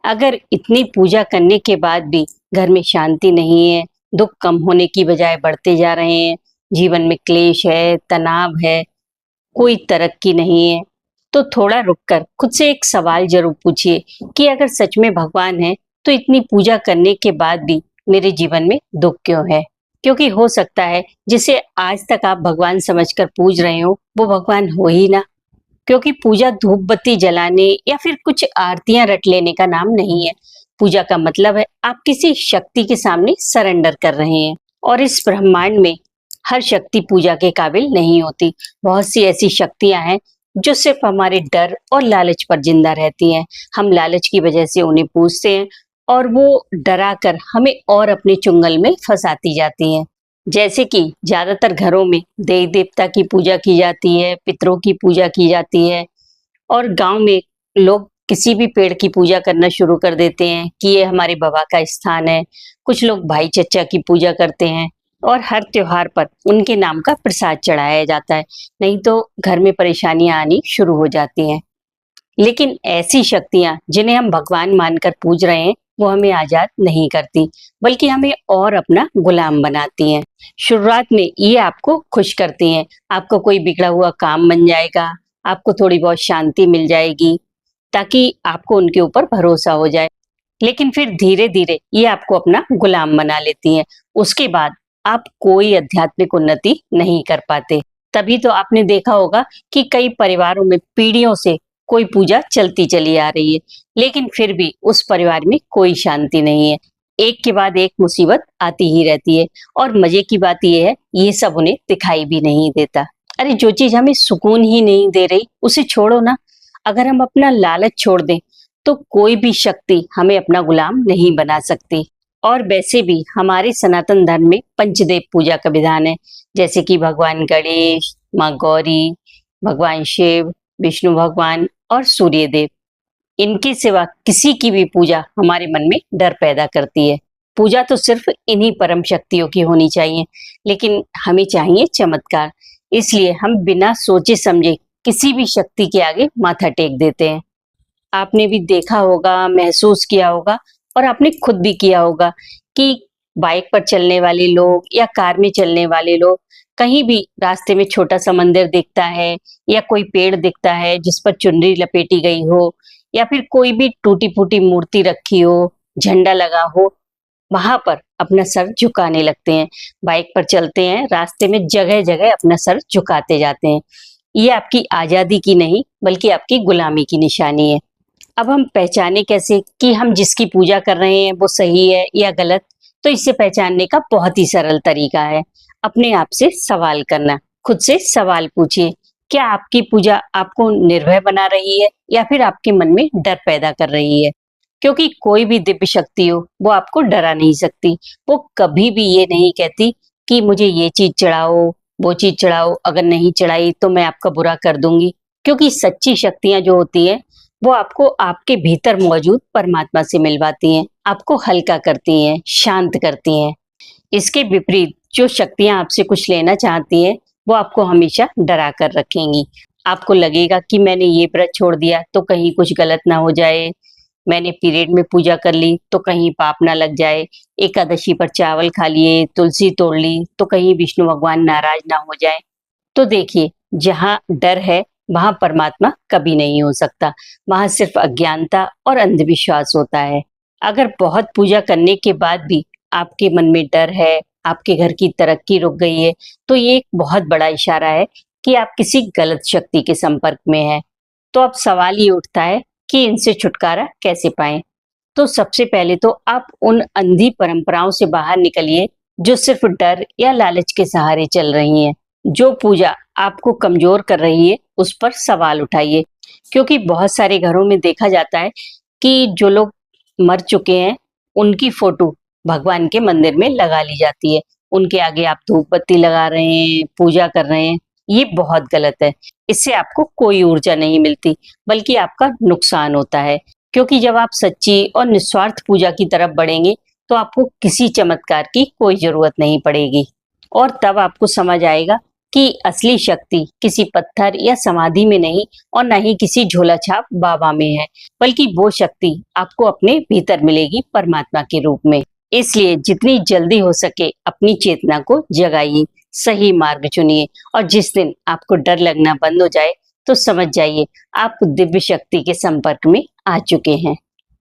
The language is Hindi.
अगर इतनी पूजा करने के बाद भी घर में शांति नहीं है, दुख कम होने की बजाय बढ़ते जा रहे हैं, जीवन में क्लेश है, तनाव है, कोई तरक्की नहीं है, तो थोड़ा रुककर खुद से एक सवाल जरूर पूछिए कि अगर सच में भगवान है, तो इतनी पूजा करने के बाद भी मेरे जीवन में दुख क्यों है? क्योंकि हो सकता है जिसे आज तक आप भगवान समझकर पूज रहे हो, वो भगवान हो ही ना। क्योंकि पूजा धूप बत्ती जलाने या फिर कुछ आरतियां रट लेने का नाम नहीं है। पूजा का मतलब है आप किसी शक्ति के सामने सरेंडर कर रहे हैं। और इस ब्रह्मांड में हर शक्ति पूजा के काबिल नहीं होती। बहुत सी ऐसी शक्तियां हैं जो सिर्फ हमारे डर और लालच पर जिंदा रहती हैं। हम लालच की वजह से उन्हें पूजते हैं और वो डरा कर हमें और अपने चुंगल में फंसाती जाती हैं। जैसे कि ज्यादातर घरों में देवी देवता की पूजा की जाती है, पितरों की पूजा की जाती है, और गांव में लोग किसी भी पेड़ की पूजा करना शुरू कर देते हैं कि ये हमारे बाबा का स्थान है। कुछ लोग भाई चच्चा की पूजा करते हैं और हर त्योहार पर उनके नाम का प्रसाद चढ़ाया जाता है, नहीं तो घर में परेशानियां आनी शुरू हो जाती हैं। लेकिन ऐसी शक्तियां जिन्हें हम भगवान मानकर पूज रहे हैं, वो हमें आजाद नहीं करती, बल्कि हमें और अपना गुलाम बनाती हैं। शुरुआत में ये आपको खुश करती हैं, आपको कोई बिगड़ा हुआ काम बन जाएगा, आपको थोड़ी बहुत शांति मिल जाएगी, ताकि आपको उनके ऊपर भरोसा हो जाए। लेकिन फिर धीरे धीरे ये आपको अपना गुलाम बना लेती हैं। उसके बाद आप कोई आध्यात्मिक उन्नति नहीं कर पाते। तभी तो आपने देखा होगा कि कई परिवारों में पीढ़ियों से कोई पूजा चलती चली आ रही है, लेकिन फिर भी उस परिवार में कोई शांति नहीं है। एक के बाद एक मुसीबत आती ही रहती है। और मजे की बात यह है, ये सब उन्हें दिखाई भी नहीं देता। अरे जो चीज हमें सुकून ही नहीं दे रही, उसे छोड़ो ना। अगर हम अपना लालच छोड़ दें, तो कोई भी शक्ति हमें अपना गुलाम नहीं बना सकती। और वैसे भी हमारे सनातन धर्म में पंचदेव पूजा का विधान है, जैसे कि भगवान गणेश, माँ गौरी, भगवान शिव, विष्णु भगवान और सूर्य देव। इनके सिवा किसी की भी पूजा हमारे मन में डर पैदा करती है। पूजा तो सिर्फ इन्हीं परम शक्तियों की होनी चाहिए, लेकिन हमें चाहिए चमत्कार। इसलिए हम बिना सोचे समझे किसी भी शक्ति के आगे माथा टेक देते हैं। आपने भी देखा होगा, महसूस किया होगा, और आपने खुद भी किया होगा कि बाइक पर चलने वाले लोग या कार में चलने वाले लोग, कहीं भी रास्ते में छोटा सा मंदिर दिखता है या कोई पेड़ दिखता है जिस पर चुनरी लपेटी गई हो, या फिर कोई भी टूटी फूटी मूर्ति रखी हो, झंडा लगा हो, वहां पर अपना सर झुकाने लगते हैं। बाइक पर चलते हैं, रास्ते में जगह जगह अपना सर झुकाते जाते हैं। ये आपकी आजादी की नहीं, बल्कि आपकी गुलामी की निशानी है। अब हम पहचाने कैसे कि हम जिसकी पूजा कर रहे हैं वो सही है या गलत? तो इसे पहचानने का बहुत ही सरल तरीका है, अपने आप से सवाल करना। खुद से सवाल पूछिए, क्या आपकी पूजा आपको निर्भय बना रही है या फिर आपके मन में डर पैदा कर रही है? क्योंकि कोई भी दिव्य शक्ति हो, वो आपको डरा नहीं सकती। वो कभी भी ये नहीं कहती कि मुझे ये चीज चढ़ाओ, वो चीज चढ़ाओ, अगर नहीं चढ़ाई तो मैं आपका बुरा कर दूंगी। क्योंकि सच्ची शक्तियां जो होती हैं, वो आपको आपके भीतर मौजूद परमात्मा से मिलवाती हैं, आपको हल्का करती हैं, शांत करती हैं। इसके विपरीत जो शक्तियां आपसे कुछ लेना चाहती हैं, वो आपको हमेशा डरा कर रखेंगी। आपको लगेगा कि मैंने ये व्रत छोड़ दिया तो कहीं कुछ गलत ना हो जाए, मैंने पीरियड में पूजा कर ली तो कहीं पाप ना लग जाए, एकादशी पर चावल खा लिए, तुलसी तोड़ ली तो कहीं विष्णु भगवान नाराज ना हो जाए। तो देखिए, जहाँ डर है वहां परमात्मा कभी नहीं हो सकता। वहां सिर्फ अज्ञानता और अंधविश्वास होता है। अगर बहुत पूजा करने के बाद भी आपके मन में डर है, आपके घर की तरक्की रुक गई है, तो ये एक बहुत बड़ा इशारा है कि आप किसी गलत शक्ति के संपर्क में हैं। तो अब सवाल ये उठता है कि इनसे छुटकारा कैसे पाएं? तो सबसे पहले तो आप उन अंधी परंपराओं से बाहर निकलिए जो सिर्फ डर या लालच के सहारे चल रही हैं। जो पूजा आपको कमजोर कर रही है, उस पर सवाल उठाइए। क्योंकि बहुत सारे घरों में देखा जाता है कि जो लोग मर चुके हैं, उनकी फोटो भगवान के मंदिर में लगा ली जाती है। उनके आगे आप धूप बत्ती लगा रहे हैं, पूजा कर रहे हैं। ये बहुत गलत है। इससे आपको कोई ऊर्जा नहीं मिलती, बल्कि आपका नुकसान होता है। क्योंकि जब आप सच्ची और निस्वार्थ पूजा की तरफ बढ़ेंगे, तो आपको किसी चमत्कार की कोई जरूरत नहीं पड़ेगी। और तब आपको समझ आएगा कि असली शक्ति किसी पत्थर या समाधि में नहीं और न ही किसी झोला छाप बाबा में है, बल्कि वो शक्ति आपको अपने भीतर मिलेगी परमात्मा के रूप में। इसलिए जितनी जल्दी हो सके अपनी चेतना को जगाइए, सही मार्ग चुनिए और जिस दिन आपको डर लगना बंद हो जाए तो समझ जाइए आप दिव्य शक्ति के संपर्क में आ चुके हैं।